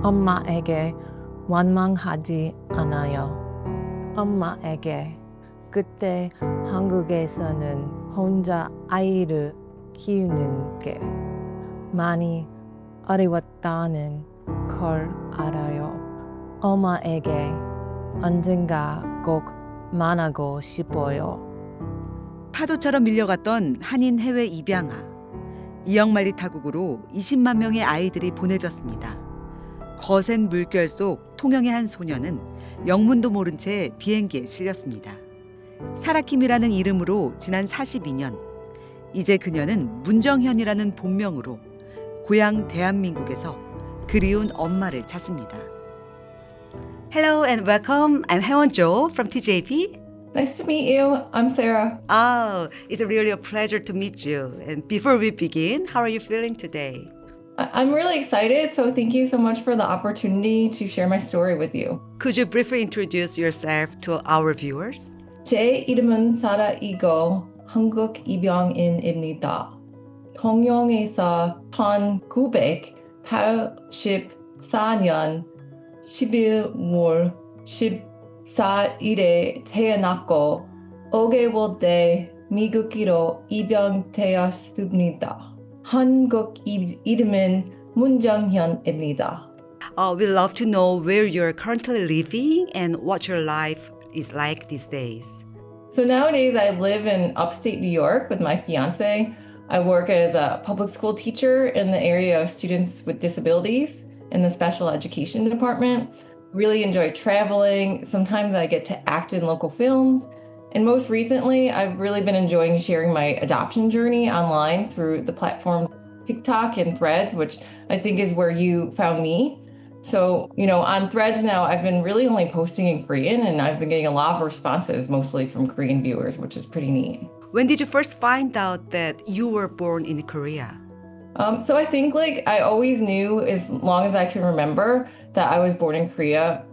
엄마에게 원망하지 않아요. 엄마에게 그때 한국에서는 혼자 아이를 키우는 게 많이 어려웠다는 걸 알아요. 엄마에게 언젠가 꼭 만나고 싶어요. 파도처럼 밀려갔던 한인 해외 입양아. 이영만리 타국으로 20만 명의 아이들이 보내졌습니다. 거센 물결 속 통영의 한 소녀는 영문도 모른 채 비행기에 실렸습니다. 사라킴이라는 이름으로 지난 42년, 이제 그녀는 문정현이라는 본명으로 고향 대한민국에서 그리운 엄마를 찾습니다. Hello and welcome. I'm Haewon-jo from TJB. Nice to meet you. I'm Sarah. Oh, it's really a pleasure to meet you. And before we begin, how are you feeling today? I'm really excited, so thank you so much for the opportunity to share my story with you. Could you briefly introduce yourself to our viewers? 제 이름은 사라이고 한국 입양인입니다. 통영에서 1984년 11월 14일에 태어났고 5개월 때 미국으로 입양되었습니다. 한국 이름은 문정현입니다. We'd love to know where you're currently living and what your life is like these days. So nowadays I live in upstate New York with my fiance. I work as a public school teacher in the area of students with disabilities in the special education department. Really enjoy traveling. Sometimes I get to act in local films. And most recently, I've really been enjoying sharing my adoption journey online through the platform TikTok and Threads, which I think is where you found me. So, on Threads now, I've been really only posting in Korean, and I've been getting a lot of responses, mostly from Korean viewers, which is pretty neat. When did you first find out that you were born in Korea? So I think I always knew as long as I can remember that I was born in Korea,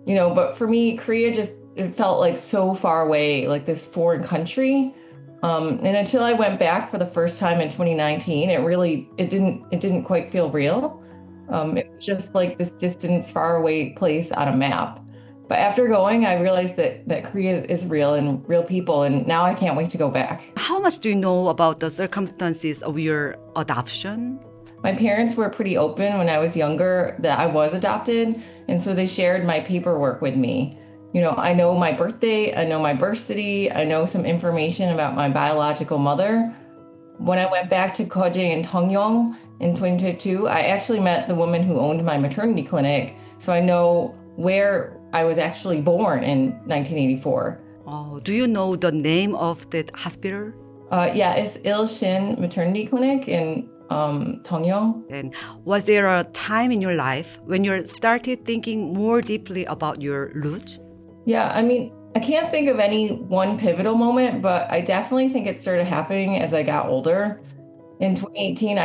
but for me, Korea it felt like so far away, like this foreign country. And until I went back for the first time in 2019, it didn't quite feel real. It was just like this distant, far away place on a map. But after going, I realized that Korea is real and real people, and now I can't wait to go back. How much do you know about the circumstances of your adoption? My parents were pretty open when I was younger that I was adopted, and so they shared my paperwork with me. I know my birthday, I know my birth city, I know some information about my biological mother. When I went back to Koje and Tongyeong in 2022, I actually met the woman who owned my maternity clinic, so I know where I was actually born in 1984. Do you know the name of that hospital? Yeah, it's Il-Shin Maternity Clinic in Tongyeong. And was there a time in your life when you started thinking more deeply about your roots? Yeah, I can't think of any one pivotal moment, but I definitely think it started happening as I got older. In 2018,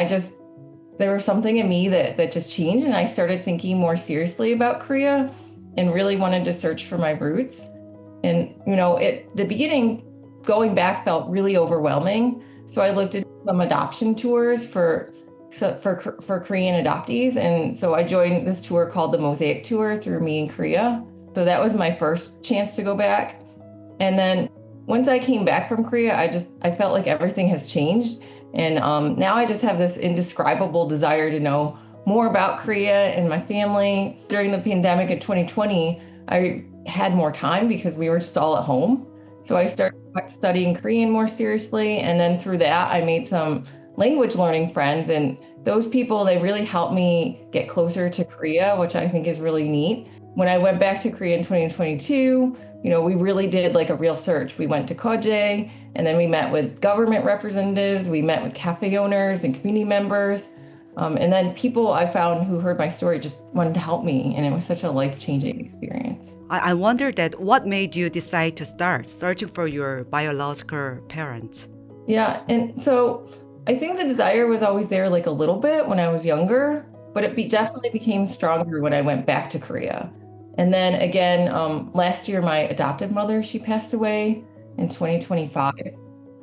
there was something in me that just changed, and I started thinking more seriously about Korea and really wanted to search for my roots. And, the beginning, going back felt really overwhelming. So I looked at some adoption tours for Korean adoptees. And so I joined this tour called the Mosaic Tour through Me in Korea. So that was my first chance to go back. And then once I came back from Korea, I felt like everything has changed. And now I just have this indescribable desire to know more about Korea and my family. During the pandemic in 2020, I had more time because we were just all at home. So I started studying Korean more seriously. And then through that, I made some language learning friends. And those people, they really helped me get closer to Korea, which I think is really neat. When I went back to Korea in 2022, we really did a real search. We went to Koje, and then we met with government representatives. We met with cafe owners and community members. And then people I found who heard my story just wanted to help me. And it was such a life-changing experience. I wonder that what made you decide to start searching for your biological parents? Yeah, and so I think the desire was always there a little bit when I was younger, but it definitely became stronger when I went back to Korea. And then again, last year, my adoptive mother, she passed away in 2025.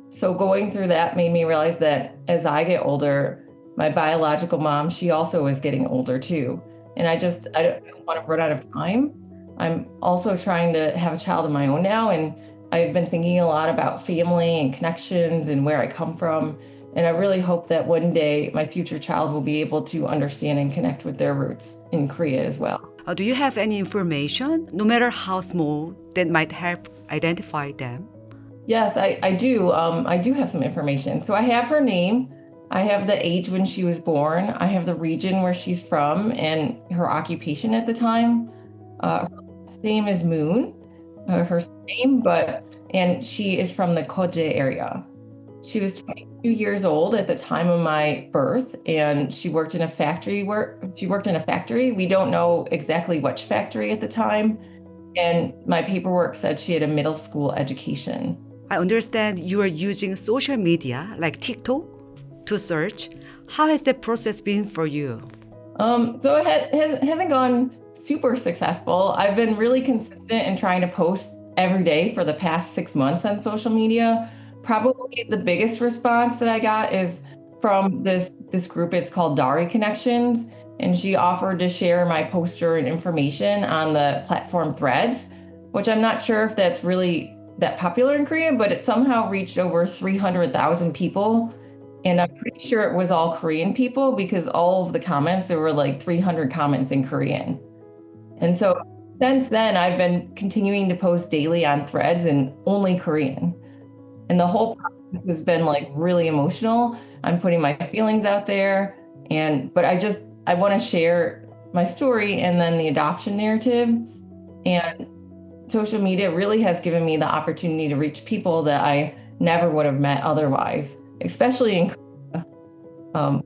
So going through that made me realize that as I get older, my biological mom, she also is getting older too. And I don't want to run out of time. I'm also trying to have a child of my own now, and I've been thinking a lot about family and connections and where I come from. And I really hope that one day my future child will be able to understand and connect with their roots in Korea as well. Do you have any information, no matter how small, that might help identify them? Yes, I do. I do have some information. So I have her name. I have the age when she was born. I have the region where she's from and her occupation at the time. Her name is Moon, her name, and she is from the Koje area. She was 22 years old at the time of my birth, and she worked in a factory. We don't know exactly which factory at the time, and my paperwork said she had a middle school education. I understand you are using social media like TikTok to search. How has that process been for you? So it hasn't gone super successful. I've been really consistent in trying to post every day for the past 6 months on social media. Probably the biggest response that I got is from this group. It's called Dari Connections, and she offered to share my poster and information on the platform Threads, which I'm not sure if that's really that popular in Korea, but it somehow reached over 300,000 people. And I'm pretty sure it was all Korean people because all of the comments, there were like 300 comments in Korean. And so since then, I've been continuing to post daily on Threads in only Korean. And the whole process has been like really emotional. I'm putting my feelings out there, but I want to share my story and then the adoption narrative. And social media really has given me the opportunity to reach people that I never would have met otherwise, especially in Korea.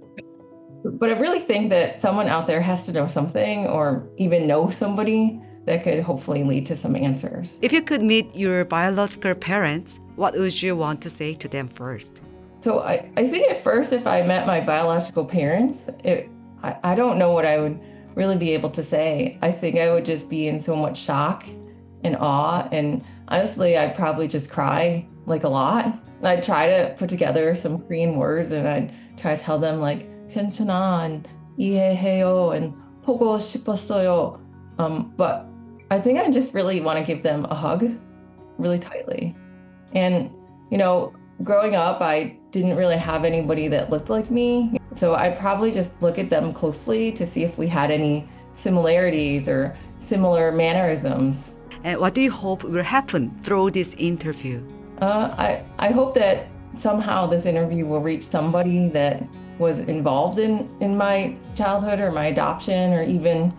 But I really think that someone out there has to know something or even know somebody that could hopefully lead to some answers. If you could meet your biological parents, what would you want to say to them first? So I think at first, if I met my biological parents, I don't know what I would really be able to say. I think I would just be in so much shock and awe. And honestly, I'd probably just cry like a lot. And I'd try to put together some Korean words and I'd try to tell them like, 괜찮아, 이해해요, and 보고싶어요. But I think I just really want to give them a hug really tightly. And, growing up, I didn't really have anybody that looked like me. So I probably just look at them closely to see if we had any similarities or similar mannerisms. And what do you hope will happen through this interview? I hope that somehow this interview will reach somebody that was involved in my childhood or my adoption or even,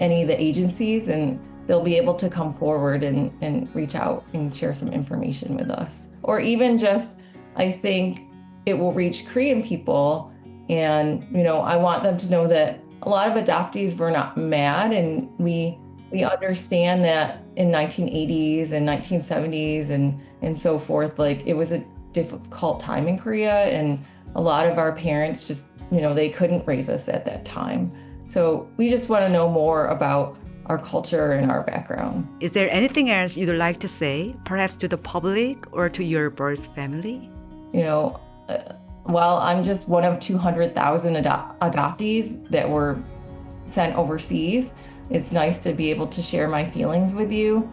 any of the agencies, and they'll be able to come forward and reach out and share some information with us. Or even just, I think it will reach Korean people. And, I want them to know that a lot of adoptees were not mad, and we understand that in 1980s and 1970s and so forth, like it was a difficult time in Korea, and a lot of our parents just, they couldn't raise us at that time. So we just want to know more about our culture and our background. Is there anything else you'd like to say, perhaps to the public or to your birth family? Well, I'm just one of 200,000 adoptees that were sent overseas. It's nice to be able to share my feelings with you.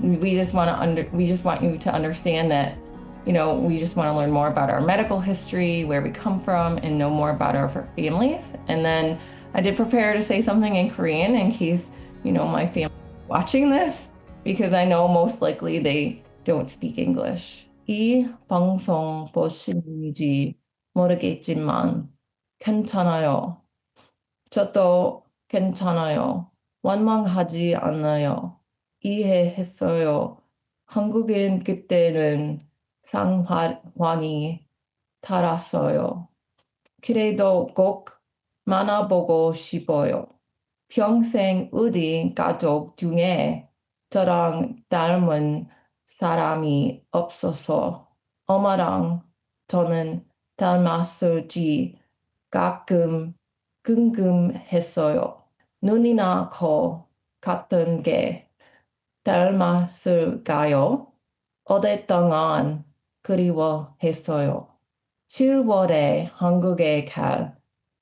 We just want you to understand that, we just want to learn more about our medical history, where we come from, and know more about our families. And then I did prepare to say something in Korean in case, my family is watching this, because I know most likely they don't speak English. 이 방송 보시는지 모르겠지만 괜찮아요. 저도 괜찮아요. 원망하지 않아요. 이해했어요. 한국인 그때는 상황이 달았어요. 그래도 꼭 만나보고 싶어요. 평생 우리 가족 중에 저랑 닮은 사람이 없어서 엄마랑 저는 닮았을지 가끔 궁금했어요. 눈이나 코 같은 게 닮았을까요? 오랫동안 그리워했어요. 7월에 한국에 갈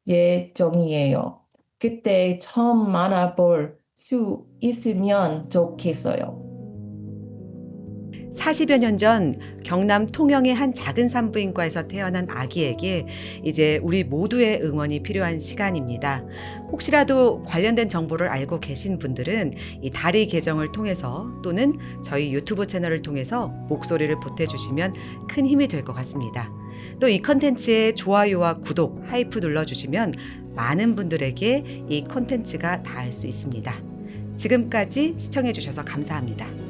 예정이에요. 그때 처음 만나볼 수 있으면 좋겠어요. 40여 년 전 경남 통영의 한 작은 산부인과에서 태어난 아기에게 이제 우리 모두의 응원이 필요한 시간입니다. 혹시라도 관련된 정보를 알고 계신 분들은 이 다리 계정을 통해서 또는 저희 유튜브 채널을 통해서 목소리를 보태주시면 큰 힘이 될 것 같습니다. 또 이 컨텐츠에 좋아요와 구독, 하이프 눌러주시면 많은 분들에게 이 컨텐츠가 닿을 수 있습니다. 지금까지 시청해주셔서 감사합니다.